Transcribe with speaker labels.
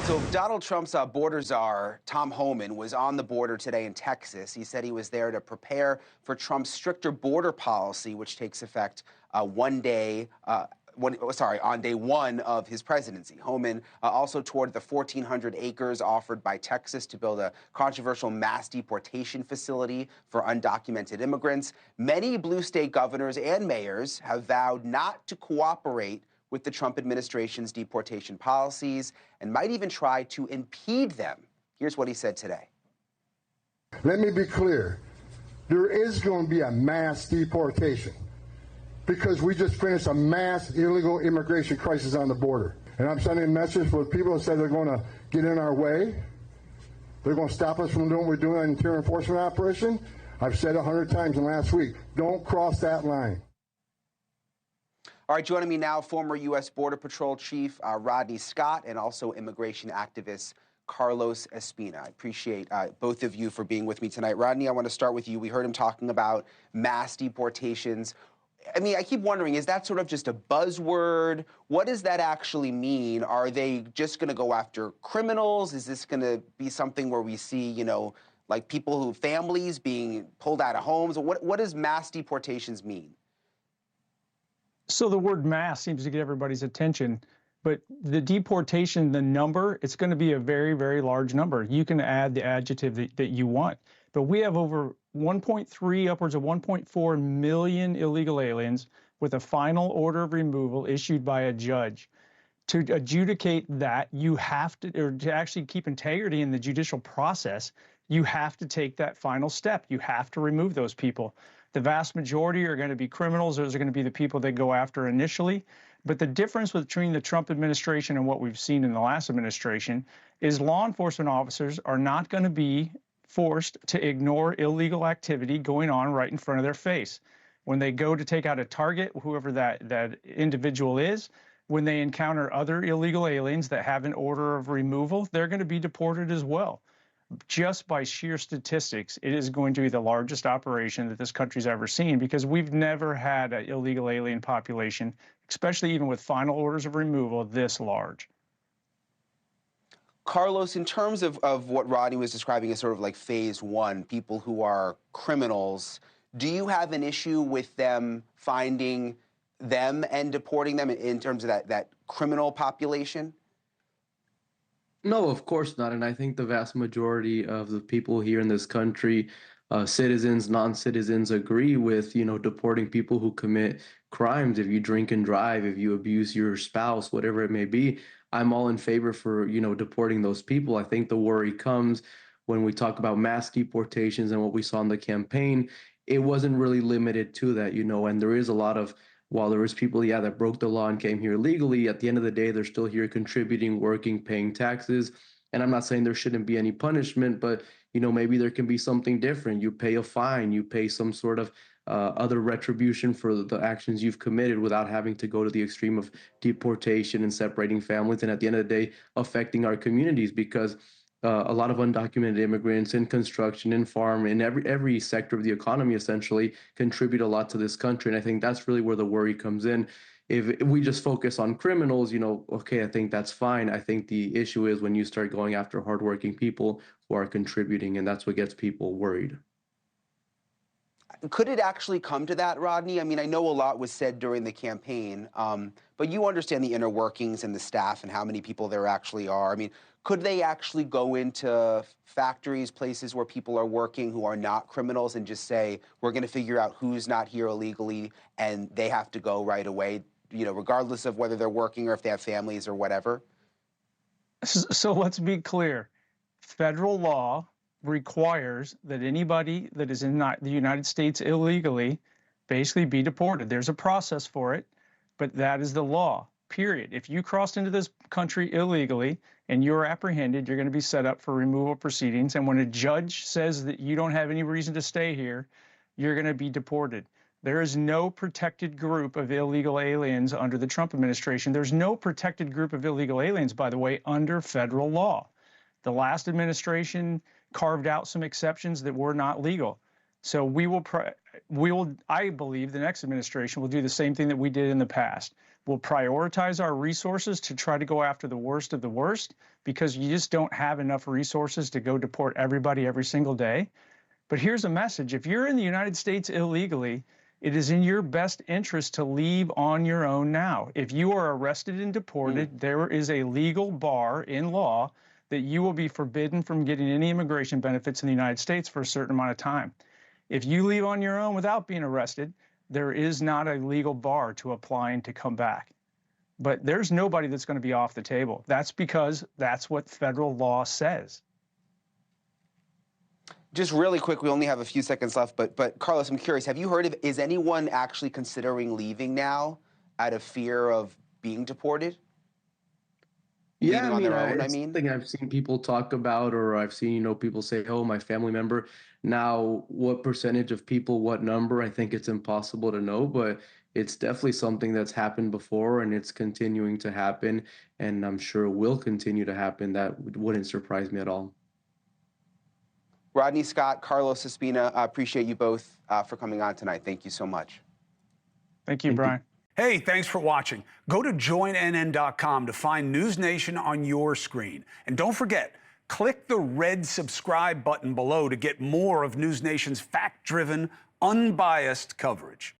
Speaker 1: So Donald Trump's border czar, Tom Homan, was on the border today in Texas. He said he was there to prepare for Trump's stricter border policy, which takes effect on day one of his presidency. Homan also toured the 1,400 acres offered by Texas to build a controversial mass deportation facility for undocumented immigrants. Many blue state governors and mayors have vowed not to cooperate with the Trump administration's deportation policies and might even try to impede them. Here's what he said today.
Speaker 2: Let me be clear. There is going to be a mass deportation because we just finished a mass illegal immigration crisis on the border. And I'm sending a message for people that said they're going to get in our way. They're going to stop us from doing what we're doing on interior enforcement operation. I've said 100 times in the last week, don't cross that line.
Speaker 1: All right, joining me now, former U.S. Border Patrol Chief Rodney Scott and also immigration activist Carlos Espina. I appreciate both of you for being with me tonight. Rodney, I want to start with you. We heard him talking about mass deportations. I mean, I keep wondering, is that sort of just a buzzword? What does that actually mean? Are they just going to go after criminals? Is this going to be something where we see, you know, like families being pulled out of homes? What does mass deportations mean?
Speaker 3: So the word mass seems to get everybody's attention, but the deportation, the number, it's going to be a very, very large number. You can add the adjective that you want, but we have over 1.3, upwards of 1.4 million illegal aliens with a final order of removal issued by a judge. To adjudicate that, you have to, or to actually keep integrity in the judicial process, you have to take that final step. You have to remove those people. The vast majority are going to be criminals. Those are going to be the people they go after initially. But the difference between the Trump administration and what we've seen in the last administration is law enforcement officers are not going to be forced to ignore illegal activity going on right in front of their face. When they go to take out a target, whoever that individual is, when they encounter other illegal aliens that have an order of removal, they're going to be deported as well. Just by sheer statistics, it is going to be the largest operation that this country's ever seen because we've never had an illegal alien population, especially even with final orders of removal, this large.
Speaker 1: Carlos, in terms of what Rodney was describing as sort of like phase one, people who are criminals, do you have an issue with them finding them and deporting them in terms of that criminal population?
Speaker 4: No, of course not. And I think the vast majority of the people here in this country, citizens, non-citizens, agree with, deporting people who commit crimes. If you drink and drive, if you abuse your spouse, whatever it may be, I'm all in favor for, deporting those people. I think the worry comes when we talk about mass deportations and what we saw in the campaign. It wasn't really limited to that, and there is a lot of, while there is people, that broke the law and came here legally, at the end of the day, they're still here contributing, working, paying taxes. And I'm not saying there shouldn't be any punishment, but, maybe there can be something different. You pay a fine, you pay some sort of other retribution for the actions you've committed without having to go to the extreme of deportation and separating families. And at the end of the day, affecting our communities because a lot of undocumented immigrants in construction, in farm, in every sector of the economy essentially contribute a lot to this country. And I think that's really where the worry comes in. If we just focus on criminals, okay, I think that's fine. I think the issue is when you start going after hardworking people who are contributing, and that's what gets people worried.
Speaker 1: Could it actually come to that, Rodney? I mean, I know a lot was said during the campaign, but you understand the inner workings and the staff and how many people there actually are. I mean, could they actually go into factories, places where people are working who are not criminals and just say, we're going to figure out who's not here illegally and they have to go right away, regardless of whether they're working or if they have families or whatever?
Speaker 3: So let's be clear. Federal law requires that anybody that is in the United States illegally basically be deported. There's a process for it, but that is the law, period. If you crossed into this country illegally and you're apprehended, you're going to be set up for removal proceedings. And when a judge says that you don't have any reason to stay here, you're going to be deported. There is no protected group of illegal aliens under the Trump administration. There's no protected group of illegal aliens, by the way, under federal law. The last administration carved out some exceptions that were not legal. So I believe the next administration will do the same thing that we did in the past. We'll prioritize our resources to try to go after the worst of the worst, because you just don't have enough resources to go deport everybody every single day. But here's a message. If you're in the United States illegally, it is in your best interest to leave on your own now. If you are arrested and deported, there is a legal bar in law that you will be forbidden from getting any immigration benefits in the United States for a certain amount of time. If you leave on your own without being arrested, there is not a legal bar to applying to come back. But there's nobody that's going to be off the table. That's because that's what federal law says.
Speaker 1: Just really quick, we only have a few seconds left, but Carlos, I'm curious, have you heard of, is anyone actually considering leaving now out of fear of being deported?
Speaker 4: Yeah,
Speaker 1: Leaving on their own,
Speaker 4: it's something I've seen people talk about, or I've seen, people say, oh, my family member. Now, what percentage of people, what number, I think it's impossible to know, but it's definitely something that's happened before, and it's continuing to happen, and I'm sure will continue to happen. That wouldn't surprise me at all.
Speaker 1: Rodney Scott, Carlos Espina, I appreciate you both for coming on tonight. Thank you so much.
Speaker 3: Thank you, Brian.
Speaker 5: Hey, thanks for watching. Go to joinnn.com to find NewsNation on your screen. And don't forget, click the red subscribe button below to get more of NewsNation's fact-driven, unbiased coverage.